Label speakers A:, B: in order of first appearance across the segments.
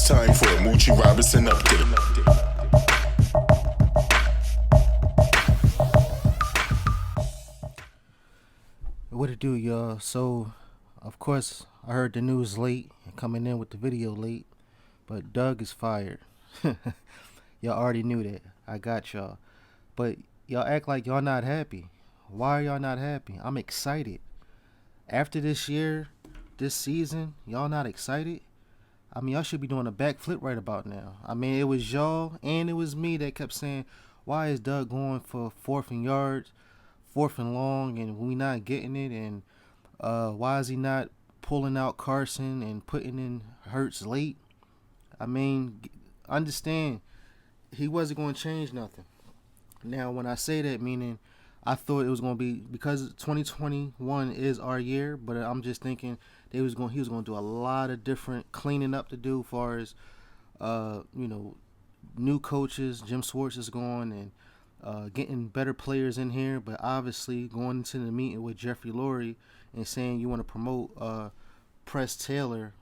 A: It's time for a Moochie Robinson update.
B: What it do, y'all? So, of course, I heard the news late, coming in with the video late, but Doug is fired. Y'all already knew that. I got y'all. But y'all act like y'all not happy. Why are y'all not happy? I'm excited. After this year, this season, y'all not excited? I mean, y'all should be doing a backflip right about now. I mean, it was y'all and it was me that kept saying, why is Doug going for 4th and yards, 4th and long, and we not getting it? And why is he not pulling out Carson and putting in Hurts late? I mean, understand, he wasn't going to change nothing. Now, when I say that, meaning I thought it was going to be, because 2021 is our year, but I'm just thinking he was going to do a lot of different cleaning up to do, as far as new coaches. Jim Schwartz is gone, and getting better players in here. But obviously, going into the meeting with Jeffery Lurie and saying you want to promote Press Taylor,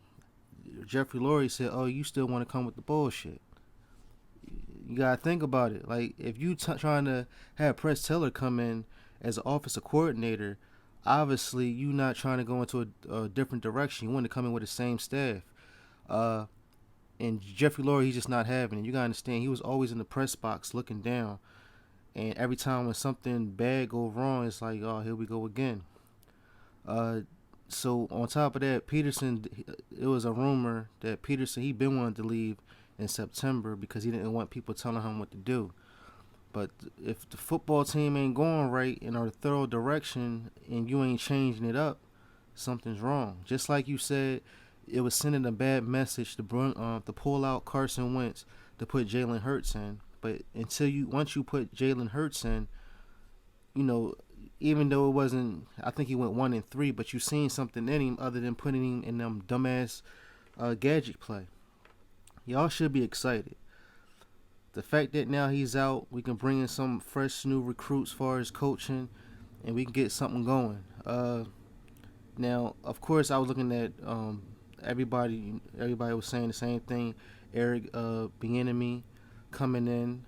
B: Jeffery Lurie said, "Oh, you still want to come with the bullshit?" You gotta think about it. Like, if you trying to have Press Taylor come in as an offensive coordinator, obviously you not trying to go into a different direction. You want to come in with the same staff. And Jeffrey Lurie, he's just not having it. You gotta understand, he was always in the press box looking down, and every time when something bad go wrong, it's like, oh, here we go again. So on top of that, Peterson, it was a rumor that Peterson, he been wanting to leave in September because he didn't want people telling him what to do. But if the football team ain't going right in a thorough direction and you ain't changing it up, something's wrong. Just like you said, it was sending a bad message to pull out Carson Wentz to put Jalen Hurts in. But once you put Jalen Hurts in, even though it wasn't, I think he went 1-3, but you seen something in him other than putting him in them dumbass gadget play. Y'all should be excited. The fact that now he's out, we can bring in some fresh new recruits as far as coaching, and we can get something going. Now, of course, I was looking at everybody. Everybody was saying the same thing. Eric Bieniemy coming in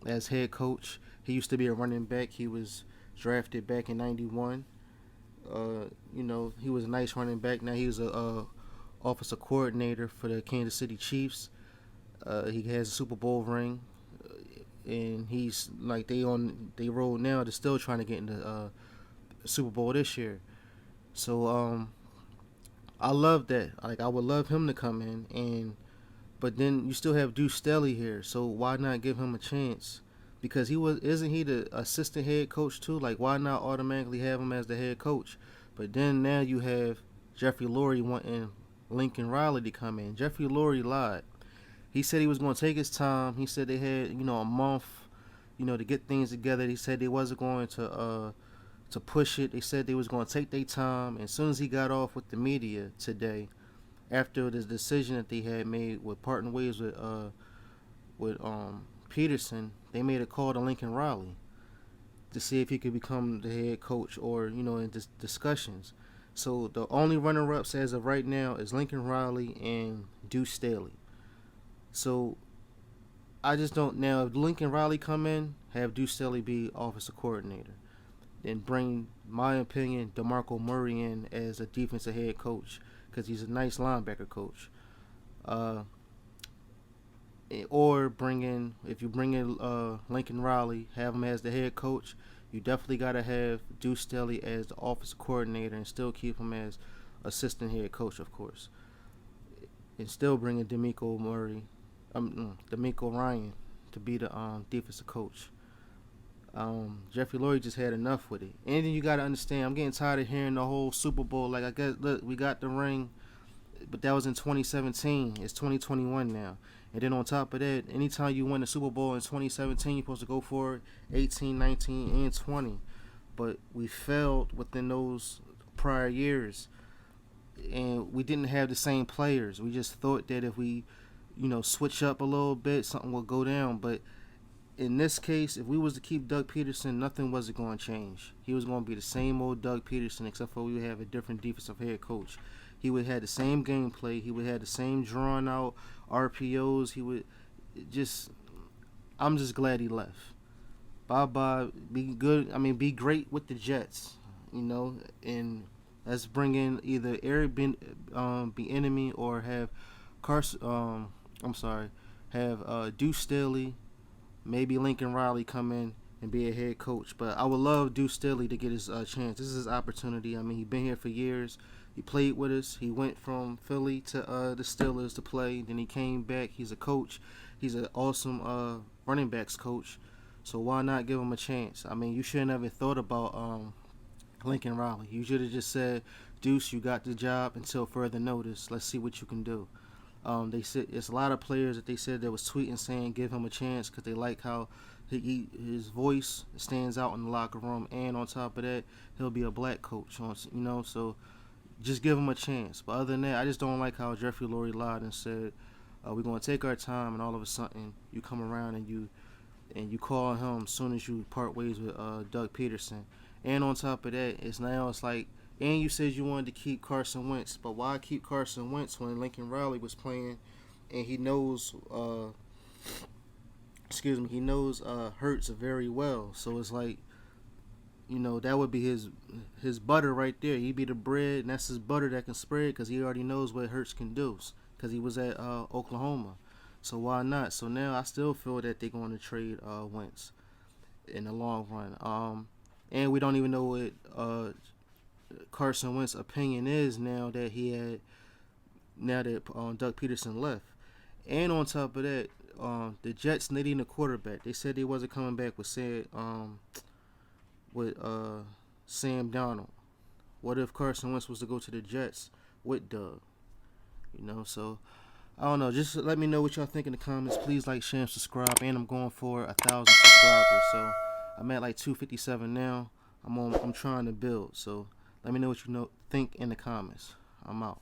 B: as head coach. He used to be a running back. He was drafted back in '91. He was a nice running back. Now he's a offensive coordinator for the Kansas City Chiefs. He has a Super Bowl ring, and he's like they roll now. They're still trying to get into Super Bowl this year. So I love that. Like, I would love him to come in, but then you still have Deuce Staley here. So why not give him a chance? Because isn't he the assistant head coach too? Like, why not automatically have him as the head coach? But then now you have Jeffrey Lurie wanting Lincoln Riley to come in. Jeffrey Lurie lied. He said he was going to take his time. He said they had, a month, to get things together. He said they wasn't going to push it. They said they was going to take their time. And as soon as he got off with the media today, after the decision that they had made with parting ways with Peterson, they made a call to Lincoln Riley to see if he could become the head coach, or in discussions. So the only runner-ups as of right now is Lincoln Riley and Deuce Staley. So I just don't, now if Lincoln Riley come in, have Deuce Staley be offensive coordinator, then bring, my opinion, DeMarco Murray in as a defensive head coach, because he's a nice linebacker coach. Or if you bring in Lincoln Riley, have him as the head coach, you definitely got to have Deuce Staley as the offensive coordinator and still keep him as assistant head coach, of course. And still bring in DeMeco Ryan to be the defensive coach. Jeffrey Lurie just had enough with it. And then you got to understand, I'm getting tired of hearing the whole Super Bowl. Like, I guess, look, we got the ring, but that was in 2017. It's 2021 now. And then on top of that, anytime you win a Super Bowl in 2017, you're supposed to go for it 18, 19, and 20. But we failed within those prior years. And we didn't have the same players. We just thought that if we, switch up a little bit, something will go down. But in this case, if we was to keep Doug Peterson, nothing wasn't going to change. He was going to be the same old Doug Peterson, except for we would have a different defensive head coach. he would have the same gameplay. He would have the same drawn out RPOs. He would just. I'm just glad he left. Bye bye. Be good. I mean, be great with the Jets. And let's bring in either Eric be enemy or have Carson. I'm sorry, have Deuce Staley, maybe Lincoln Riley come in and be a head coach. But I would love Deuce Staley to get his chance. This is his opportunity. I mean, he's been here for years. He played with us. He went from Philly to the Steelers to play. Then he came back. He's a coach. He's an awesome running backs coach. So why not give him a chance? I mean, you shouldn't have even thought about Lincoln Riley. You should have just said, Deuce, you got the job until further notice. Let's see what you can do. They said it's a lot of players that they said that was tweeting saying give him a chance because they like how his voice stands out in the locker room, and on top of that, he'll be a black coach. So just give him a chance. But other than that, I just don't like how Jeffery Lurie lied and said we're going to take our time, and all of a sudden you come around and you call him as soon as you part ways with Doug Peterson. And on top of that, it's like, and you said you wanted to keep Carson Wentz, but why keep Carson Wentz when Lincoln Riley was playing, and he knows, Hurts very well. So it's like, that would be his butter right there. He'd be the bread, and that's his butter that can spread because he already knows what Hurts can do because he was at Oklahoma. So why not? So now I still feel that they're going to trade Wentz in the long run. And we don't even know what Carson Wentz's opinion is now that Doug Peterson left. And on top of that, the Jets needing a quarterback. They said they wasn't coming back with Sam Darnold. What if Carson Wentz was to go to the Jets with Doug? So I don't know. Just let me know what y'all think in the comments. Please like, share, and subscribe. And I'm going for 1,000 subscribers. So I'm at like 257 now. I'm trying to build. So let me know what you think in the comments. I'm out.